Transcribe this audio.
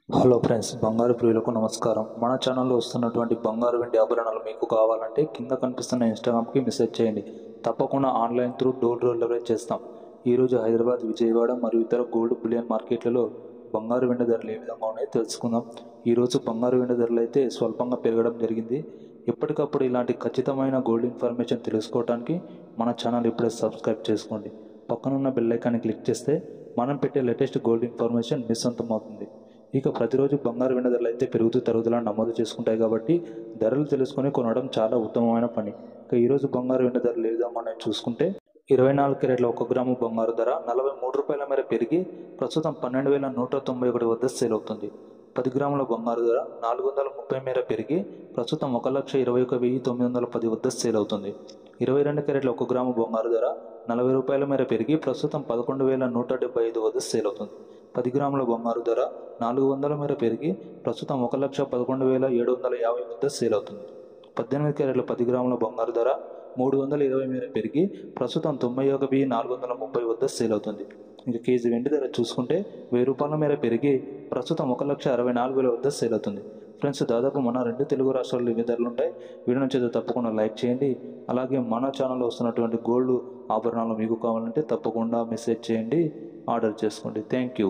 Hello friends, బంగారు ప్రియులకు నమస్కారం. మన ఛానల్లో వస్తున్నటువంటి బంగారు వెండి ఆభరణాలు మీకు కావాలంటే కింద కనిపిస్తున్న ఇన్స్టాగ్రామ్కి మెసేజ్ చేయండి. తప్పకుండా ఆన్లైన్ త్రూ డోర్ డెలివరీ చేస్తాం. ఈరోజు హైదరాబాద్, విజయవాడ మరియు ఇతర గోల్డ్ బులియన్ మార్కెట్లలో బంగారు వెండి ధరలు ఏ విధంగా ఉన్నాయో తెలుసుకుందాం. ఈరోజు బంగారు వెండి ధరలు అయితే స్వల్పంగా పెరగడం జరిగింది. ఎప్పటికప్పుడు ఇలాంటి ఖచ్చితమైన గోల్డ్ ఇన్ఫర్మేషన్ తెలుసుకోవడానికి మన ఛానల్ ఇప్పుడే సబ్స్క్రైబ్ చేసుకోండి. పక్కనున్న బెల్ ఐకాన్ని క్లిక్ చేస్తే మనం పెట్టే లేటెస్ట్ గోల్డ్ ఇన్ఫర్మేషన్ మీ సొంతం అవుతుంది. ఇక ప్రతిరోజు బంగారు వెండి ధరలు అయితే పెరుగుతూ తరుగుదల నమోదు చేసుకుంటాయి కాబట్టి ధరలు తెలుసుకొని కొనడం చాలా ఉత్తమమైన పని. ఇక ఈరోజు బంగారు వెండి ధరలు ఏ విధంగా మనం చూసుకుంటే 24 క్యారెట్ల 1 గ్రాము బంగారు ధర 43 రూపాయల మేర పెరిగి ప్రస్తుతం 12,191 వద్ద సేల్ అవుతుంది. 10 గ్రాముల బంగారు ధర 430 మేర పెరిగి ప్రస్తుతం 1,21,910 వద్ద సేల్ అవుతుంది. 22 క్యారెట్ల 1 గ్రాము బంగారు ధర 40 రూపాయల మేర పెరిగి ప్రస్తుతం 11,175 వద్ద సేల్ అవుతుంది. 10 గ్రాముల బంగారు ధర 400 మేర పెరిగి ప్రస్తుతం 1,11,750 వద్ద సేల్ అవుతుంది. 18 క్యారెట్ల 10 గ్రాముల బంగారు ధర 320 మేర పెరిగి ప్రస్తుతం 91,430 వద్ద సేల్ అవుతుంది. ఇక కేజీ వెండి ధర చూసుకుంటే 1000 రూపాయల మేర పెరిగి ప్రస్తుతం 1,64,000 వద్ద సేల్ అవుతుంది. ఫ్రెండ్స్, దాదాపు మన 2 తెలుగు రాష్ట్రాల్లో ఇవే ధరలు ఉంటాయి. వీడియో నచ్చితే తప్పకుండా లైక్ చేయండి. అలాగే మన ఛానల్లో వస్తున్నటువంటి గోల్డ్ ఆభరణాలు మీకు కావాలంటే తప్పకుండా మెసేజ్ చేయండి, ఆర్డర్ చేసుకోండి. Thank you.